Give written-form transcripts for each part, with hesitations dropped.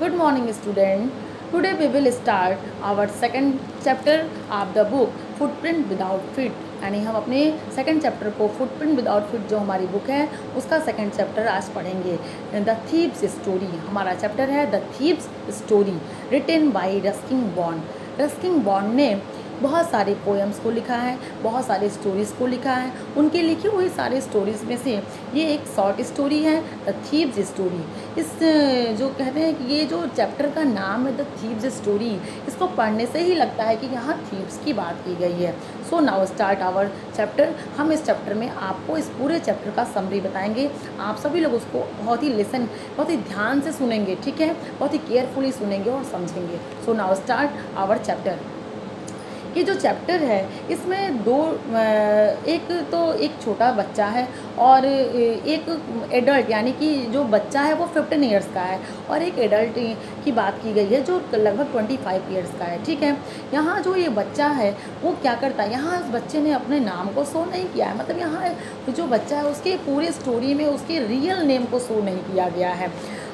Good morning, student. Today we will start our second chapter of the book Footprint Without Feet. यानी हम अपने second chapter को footprint without feet जो हमारी book है उसका सेकंड चैप्टर आज पढ़ेंगे। द थीव्स स्टोरी हमारा चैप्टर है, the thieves story, written by Ruskin Bond. Ruskin Bond ने बहुत सारे पोएम्स को लिखा है, बहुत सारे स्टोरीज़ को लिखा है। उनके लिखी हुई सारे स्टोरीज़ में से ये एक शॉर्ट स्टोरी है, द थीव्स स्टोरी। इस जो कहते हैं कि ये जो चैप्टर का नाम है द थीव्स स्टोरी, इसको पढ़ने से ही लगता है कि यहाँ थीव्स की बात की गई है। So now start our chapter. हम इस चैप्टर में आपको इस पूरे चैप्टर का समरी बताएंगे। आप सभी लोग उसको बहुत ही ध्यान से सुनेंगे, ठीक है, बहुत ही केयरफुली सुनेंगे और समझेंगे। So now start our chapter. ये जो चैप्टर है इसमें एक तो एक छोटा बच्चा है और एक एडल्ट, यानी कि जो बच्चा है वो 15 ईयर्स का है और एक एडल्ट की बात की गई है जो लगभग 25 ईयर्स का है, ठीक है। यहाँ जो ये बच्चा है वो क्या करता है, यहाँ इस बच्चे ने अपने नाम को शो नहीं किया है, मतलब यहाँ जो बच्चा है उसके पूरे स्टोरी में उसके रियल नेम को शो नहीं किया गया है।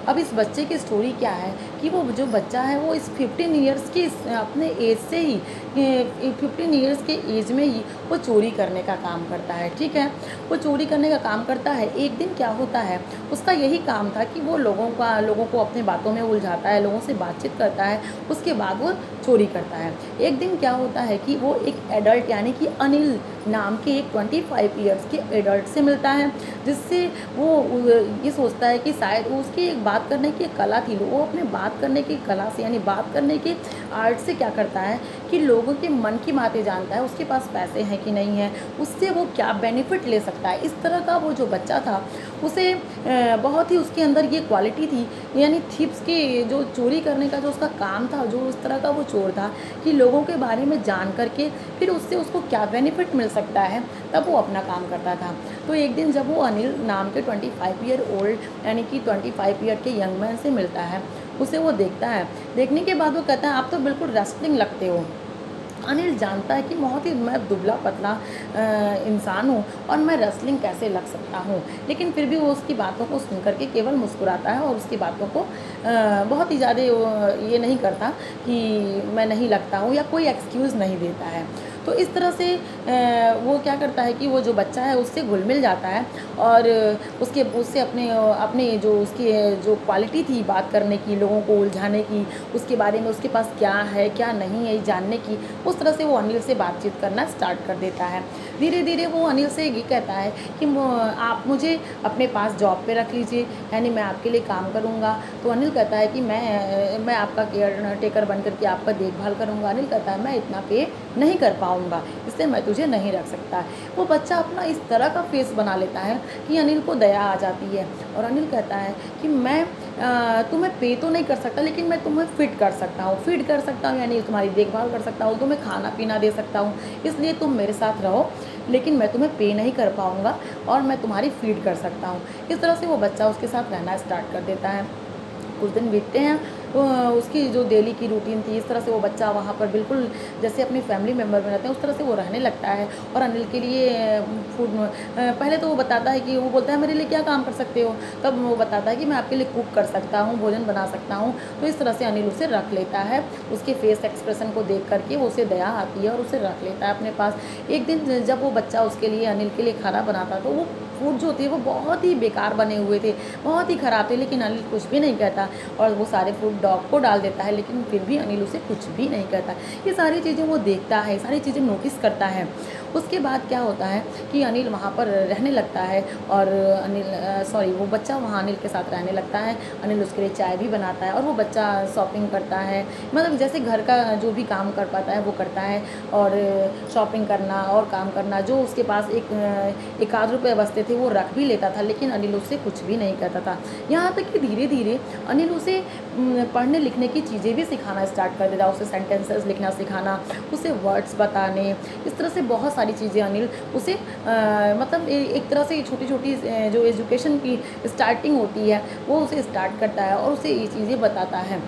अब इस बच्चे की स्टोरी क्या है कि वो जो बच्चा है वो इस 15 ईयर्स की अपने एज से ही 15 ईयर्स के एज में ही वो चोरी करने का काम करता है, ठीक है। वो चोरी करने का काम करता है। एक दिन क्या होता है, उसका यही काम था कि वो लोगों को अपने बातों में उलझाता है, लोगों से बातचीत करता है, उसके बाद वो चोरी करता है। एक दिन क्या होता है कि वो एक एडल्ट यानी कि अनिल नाम के एक 25 ईयर्स के एडल्ट से मिलता है, जिससे वो ये सोचता है कि शायद उसकी एक बात करने की कला थी। वो अपने बात करने की कला से यानी बात करने की आर्ट से क्या करता है कि लोगों के मन की बातें जानता है, उसके पास पैसे हैं कि नहीं है, उससे वो क्या बेनिफिट ले सकता है। इस तरह का वो जो बच्चा था उसे बहुत ही उसके अंदर ये क्वालिटी थी, यानी थिप्स के जो चोरी करने का जो उसका काम था, जो उस तरह का वो चोर था कि लोगों के बारे में जान करके फिर उससे उसको क्या बेनिफिट मिल सकता है, तब वो अपना काम करता था। तो एक दिन जब वो अनिल नाम के 25 ईयर ओल्ड यानी कि 25 ईयर के यंग मैन से मिलता है, उसे वो देखता है। देखने के बाद वो कहता है आप तो बिल्कुल रेस्लिंग लगते हो। अनिल जानता है कि बहुत ही मैं दुबला पतला इंसान हूँ और मैं रेसलिंग कैसे लग सकता हूँ, लेकिन फिर भी वो उसकी बातों को सुन करके केवल मुस्कुराता है और उसकी बातों को बहुत ही ज़्यादा ये नहीं करता कि मैं नहीं लगता हूँ या कोई एक्सक्यूज़ नहीं देता है। तो इस तरह से वो क्या करता है कि वो जो बच्चा है उससे घुल मिल जाता है और उससे अपने जो उसकी जो क्वालिटी थी बात करने की, लोगों को उलझाने की, उसके बारे में उसके पास क्या है क्या नहीं है जानने की, उस तरह से वो अनिल से बातचीत करना स्टार्ट कर देता है। धीरे धीरे वो अनिल से ये कहता है कि आप मुझे अपने पास जॉब पे रख लीजिए, यानी मैं आपके लिए काम करूँगा। तो अनिल कहता है कि मैं आपका केयर टेकर बन करके आपका देखभाल करूँगा। अनिल कहता है मैं इतना पे नहीं कर पाऊँगा, इसलिए मैं तुझे नहीं रख सकता। वो बच्चा अपना इस तरह का फेस बना लेता है कि अनिल को दया आ जाती है और अनिल कहता है कि मैं तुम्हें पे तो नहीं कर सकता, लेकिन मैं तुम्हें फीड कर सकता हूँ, यानी तुम्हारी देखभाल कर सकता हूँ, तुम्हें खाना पीना दे सकता हूँ, इसलिए तुम मेरे साथ रहो, लेकिन मैं तुम्हें पे नहीं कर पाऊँगा और मैं तुम्हारी फीड कर सकता हूँ। इस तरह से वो बच्चा उसके साथ रहना स्टार्ट कर देता है। कुछ दिन बीतते हैं, उसकी जो डेली की रूटीन थी, इस तरह से वो बच्चा वहाँ पर बिल्कुल जैसे अपनी फैमिली मेम्बर में रहते हैं उस तरह से वो रहने लगता है। और अनिल के लिए फूड पहले तो वो बताता है कि वो बोलता है मेरे लिए क्या काम कर सकते हो, तब वो बताता है कि मैं आपके लिए कुक कर सकता हूँ, भोजन बना सकता हूँ। तो इस तरह से अनिल उसे रख लेता है, उसके फेस एक्सप्रेशन को देख करके वो उसे दया आती है और उसे रख लेता है अपने पास। एक दिन जब वो बच्चा उसके लिए अनिल के लिए खाना बनाता तो वो फूड जो थे वो बहुत ही बेकार बने हुए थे, बहुत ही ख़राब थे, लेकिन अनिल कुछ भी नहीं कहता और वो सारे फूड डॉग को डाल देता है, लेकिन फिर भी अनिल उसे कुछ भी नहीं कहता। ये सारी चीज़ें वो देखता है, सारी चीज़ें नोटिस करता है। उसके बाद क्या होता है कि अनिल वहाँ पर रहने लगता है और वो बच्चा वहाँ अनिल के साथ रहने लगता है। अनिल उसके लिए चाय भी बनाता है और वो बच्चा शॉपिंग करता है, मतलब जैसे घर का जो भी काम कर पाता है वो करता है। और शॉपिंग करना और काम करना, जो उसके पास एक आध रुपये बचते थे वो रख भी लेता था, लेकिन अनिल उससे कुछ भी नहीं कहता था। यहाँ तक कि धीरे धीरे अनिल उसे पढ़ने लिखने की चीज़ें भी सिखाना स्टार्ट कर देता, उसे सेंटेंसेस लिखना सिखाना, उसे वर्ड्स बताने, इस तरह से बहुत सारी चीज़ें अनिल उसे मतलब एक तरह से छोटी छोटी जो एजुकेशन की स्टार्टिंग होती है वो उसे स्टार्ट करता है और उसे ये चीज़ें बताता है।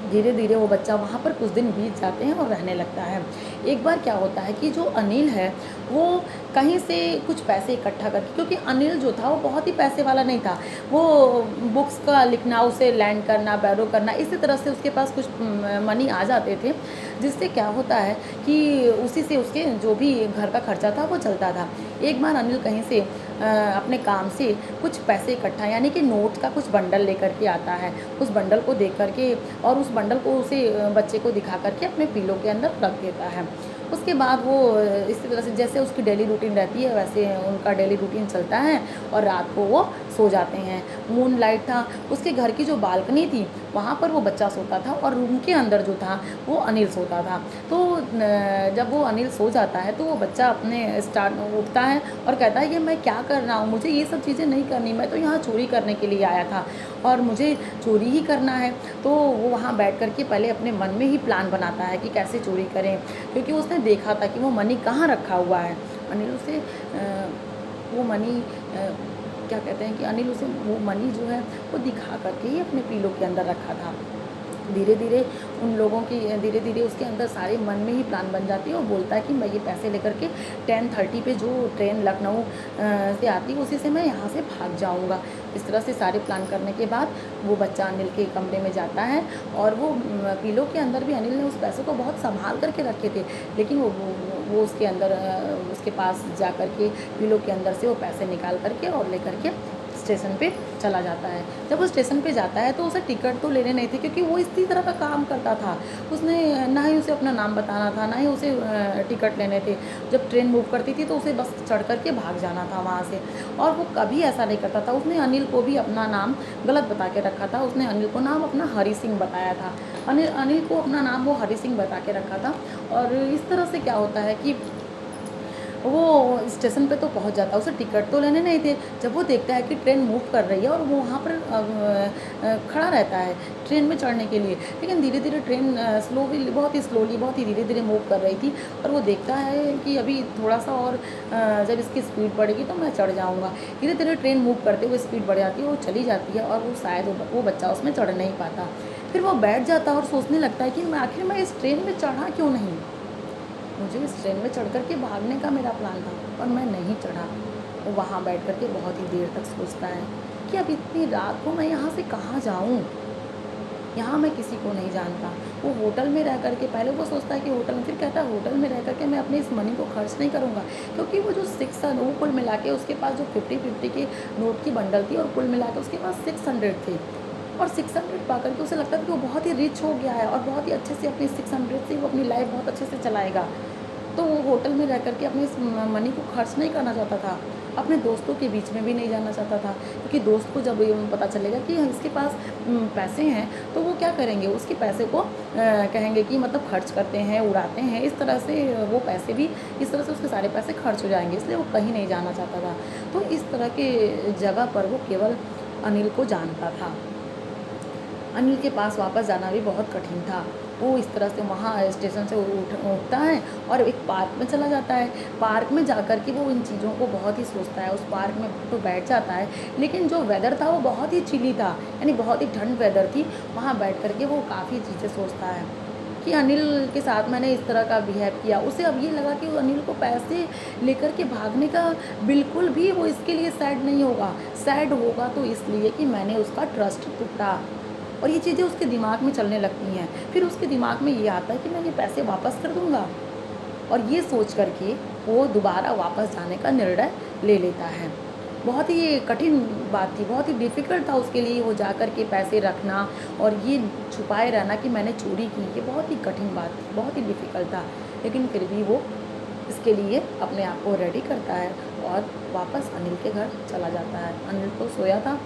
धीरे धीरे वो बच्चा वहाँ पर कुछ दिन बीत जाते हैं और रहने लगता है। एक बार क्या होता है कि जो अनिल है वो कहीं से कुछ पैसे इकट्ठा करके, क्योंकि अनिल जो था वो बहुत ही पैसे वाला नहीं था, वो बुक्स का लिखना, उसे लैंड करना, बैरो करना, इसी तरह से उसके पास कुछ मनी आ जाते थे, जिससे क्या होता है कि उसी से उसके जो भी घर का खर्चा था वो चलता था। एक बार अनिल कहीं से अपने काम से कुछ पैसे इकट्ठा, यानी कि नोट का कुछ बंडल लेकर के आता है। उस बंडल को देख करके और उस बंडल को उसे बच्चे को दिखा करके अपने पिलो के अंदर रख देता है। उसके बाद वो इसी तरह से जैसे उसकी डेली रूटीन रहती है वैसे उनका डेली रूटीन चलता है और रात को वो सो जाते हैं। मून लाइट था, उसके घर की जो बालकनी थी वहाँ पर वो बच्चा सोता था और रूम के अंदर जो था वो अनिल सोता था। तो जब वो अनिल सो जाता है तो वो बच्चा अपने स्टार्ट उठता है और कहता है कि मैं क्या कर रहा हूँ, मुझे ये सब चीज़ें नहीं करनी, मैं तो यहाँ चोरी करने के लिए आया था और मुझे चोरी ही करना है। तो वो वहाँ बैठ कर के पहले अपने मन में ही प्लान बनाता है कि कैसे चोरी करें, क्योंकि उसने देखा था कि वो मनी कहाँ रखा हुआ है। अनिल उसे वो मनी क्या कहते हैं कि अनिल उसे वो मनी जो है वो दिखा करके ही अपने पीलो के अंदर रखा था। धीरे धीरे उन लोगों की धीरे धीरे उसके अंदर सारे मन में ही प्लान बन जाती है और बोलता है कि मैं ये पैसे लेकर के 10:30 पे जो ट्रेन लखनऊ से आती है उसी से मैं यहाँ से भाग जाऊँगा। इस तरह से सारे प्लान करने के बाद वो बच्चा अनिल के कमरे में जाता है और वो पीलो के अंदर भी अनिल ने उस पैसों को बहुत संभाल करके रखे थे, लेकिन वो उसके अंदर उसके पास जा कर के पीलो के अंदर से वो पैसे निकाल करके और ले करके स्टेशन पे चला जाता है। जब वो स्टेशन पे जाता है तो उसे टिकट तो लेने नहीं थे, क्योंकि वो इसी तरह का काम करता था। उसने ना ही उसे अपना नाम बताना था, ना ही उसे टिकट लेने थे। जब ट्रेन मूव करती थी तो उसे बस चढ़ कर के भाग जाना था वहाँ से, और वो कभी ऐसा नहीं करता था। उसने अनिल को भी अपना नाम गलत बता के रखा था। उसने अनिल को नाम अपना हरी सिंह बताया था। अनिल को अपना नाम वो हरी सिंह बता के रखा था। और इस तरह से क्या होता है कि वो स्टेशन पे तो पहुंच जाता है, उसे टिकट तो लेने नहीं थे। जब वो देखता है कि ट्रेन मूव कर रही है और वो वहाँ पर खड़ा रहता है ट्रेन में चढ़ने के लिए, लेकिन धीरे धीरे ट्रेन बहुत ही स्लोली, बहुत ही धीरे धीरे मूव कर रही थी। और वो देखता है कि अभी थोड़ा सा और जब इसकी स्पीड बढ़ेगी तो मैं चढ़ जाऊँगा। धीरे धीरे ट्रेन मूव करते हुए स्पीड बढ़ जाती है, वो चली जाती है और वो शायद वो बच्चा उसमें चढ़ नहीं पाता। फिर वो बैठ जाता है और सोचने लगता है कि आखिर मैं इस ट्रेन में चढ़ा क्यों नहीं। मुझे इस ट्रेन में चढ़ कर के भागने का मेरा प्लान था और मैं नहीं चढ़ा। वो वहाँ बैठ कर के बहुत ही देर तक सोचता है कि अब इतनी रात को मैं यहाँ से कहाँ जाऊँ, यहाँ मैं किसी को नहीं जानता। वो होटल में रह कर के पहले वो सोचता है कि होटल में, फिर कहता है होटल में रह कर के मैं अपने इस मनी को खर्च नहीं करूँगा, क्योंकि वो जो 6 वो कुल मिला के उसके पास जो 50-50 के नोट की बंडल थी और कुल मिला के उसके पास 600 थे। और 600 पा कर के उसे लगता था कि वो बहुत ही रिच हो गया है और बहुत ही अच्छे से अपनी 600 से वो अपनी लाइफ बहुत अच्छे से चलाएगा। तो वो होटल में रह कर के अपने इस मनी को खर्च नहीं करना चाहता था, अपने दोस्तों के बीच में भी नहीं जाना चाहता था, क्योंकि दोस्त को जब ये पता चलेगा कि इसके पास पैसे हैं तो वो क्या करेंगे, उसके पैसे को कहेंगे कि मतलब खर्च करते हैं, उड़ाते हैं। इस तरह से वो पैसे भी, इस तरह से उसके सारे पैसे खर्च हो जाएंगे, इसलिए वो कहीं नहीं जाना चाहता था। तो इस तरह के जगह पर वो केवल अनिल को जानता था। अनिल के पास वापस जाना भी बहुत कठिन था। वो इस तरह से वहाँ स्टेशन से उठता है और एक पार्क में चला जाता है। पार्क में जाकर के वो इन चीज़ों को बहुत ही सोचता है। उस पार्क में तो बैठ जाता है, लेकिन जो वेदर था वो बहुत ही चिली था, यानी बहुत ही ठंड वेदर थी। वहाँ बैठ कर के वो काफ़ी चीज़ें सोचता है कि अनिल के साथ मैंने इस तरह का बिहेव किया। उसे अब ये लगा कि अनिल को पैसे लेकर के भागने का बिल्कुल भी वो इसके लिए सैड नहीं होगा। सैड होगा तो इसलिए कि मैंने उसका ट्रस्ट टूटा, और ये चीज़ें उसके दिमाग में चलने लगती हैं। फिर उसके दिमाग में ये आता है कि मैं ये पैसे वापस कर दूँगा, और ये सोच कर के वो दोबारा वापस जाने का निर्णय ले लेता है। बहुत ही ये कठिन बात थी, बहुत ही डिफ़िकल्ट था उसके लिए वो जा कर के पैसे रखना और ये छुपाए रहना कि मैंने चोरी की। ये बहुत ही कठिन बात थी, बहुत ही डिफ़िकल्ट था, लेकिन फिर भी वो इसके लिए अपने आप को रेडी करता है और वापस अनिल के घर चला जाता है। अनिल तो सोया था,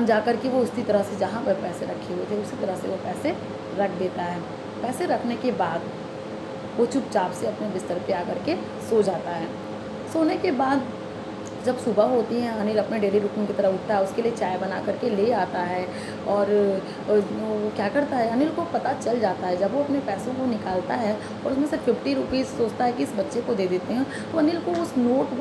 जा कर के वो उसी तरह से जहाँ पर पैसे रखे हुए थे उसी तरह से वो पैसे रख देता है। पैसे रखने के बाद वो चुपचाप से अपने बिस्तर पे आकर के सो जाता है। सोने के बाद जब सुबह होती है अनिल अपने डेली रूटीन की तरह उठता है, उसके लिए चाय बना करके ले आता है। और वो क्या करता है, अनिल को पता चल जाता है जब वो अपने पैसों को निकालता है और उसमें से 50 रुपीज़ सोचता है कि इस बच्चे को दे देते हैं, तो अनिल को उस नोट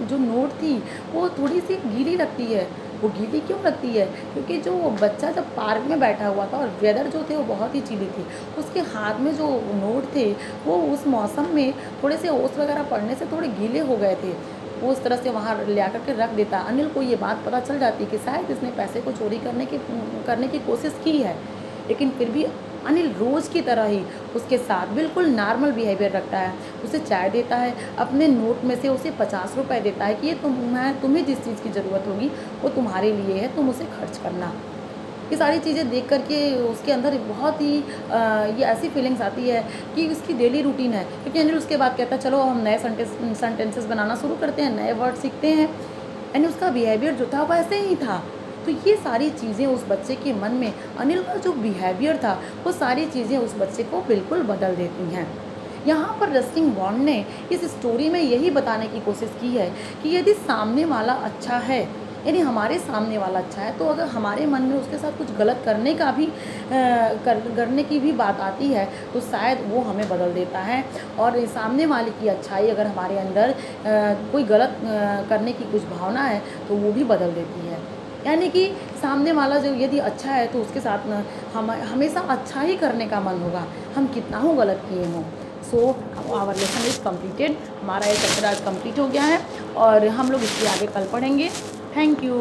जो नोट थी वो थोड़ी सी गीली लगती है। वो गीली क्यों लगती है? क्योंकि जो बच्चा जब पार्क में बैठा हुआ था और वेदर जो थे वो बहुत ही चिली थी, उसके हाथ में जो नोट थे वो उस मौसम में थोड़े से ओस वगैरह पड़ने से थोड़े गीले हो गए थे। वो उस तरह से वहाँ ले आकर के रख देता। अनिल को ये बात पता चल जाती कि शायद इसने पैसे को चोरी करने की कोशिश की है, लेकिन फिर भी अनिल रोज़ की तरह ही उसके साथ बिल्कुल नॉर्मल बिहेवियर रखता है। उसे चाय देता है, अपने नोट में से उसे 50 रुपए देता है कि ये तुम्हें जिस चीज़ की ज़रूरत होगी वो तुम्हारे लिए है, तुम उसे खर्च करना। ये सारी चीज़ें देख कर के उसके अंदर बहुत ही ये ऐसी फीलिंग्स आती है कि उसकी डेली रूटीन है। क्योंकि अनिल उसके बाद कहता है चलो हम नए सेंटेंसेस बनाना शुरू करते हैं, नए वर्ड सीखते हैं। यानी उसका बिहेवियर जो था वैसे ही था। तो ये सारी चीज़ें उस बच्चे के मन में, अनिल का जो बिहेवियर था वो सारी चीज़ें उस बच्चे को बिल्कुल बदल देती हैं। यहाँ पर रस्किन बॉन्ड ने इस स्टोरी में यही बताने की कोशिश की है कि यदि सामने वाला अच्छा है, यानी हमारे सामने वाला अच्छा है, तो अगर हमारे मन में उसके साथ कुछ गलत करने का भी करने की भी बात आती है तो शायद वो हमें बदल देता है। और सामने वाले की अच्छाई अगर हमारे अंदर कोई गलत करने की कुछ भावना है तो वो भी बदल देती है। यानी कि सामने वाला जो यदि अच्छा है तो उसके साथ न हम हमेशा अच्छा ही करने का मन होगा, हम कितना हो गलत किए हों। So our lesson is completed. हमारा ये चैप्टर आज कंप्लीट हो गया है और हम लोग इसके आगे कल पढ़ेंगे। Thank you.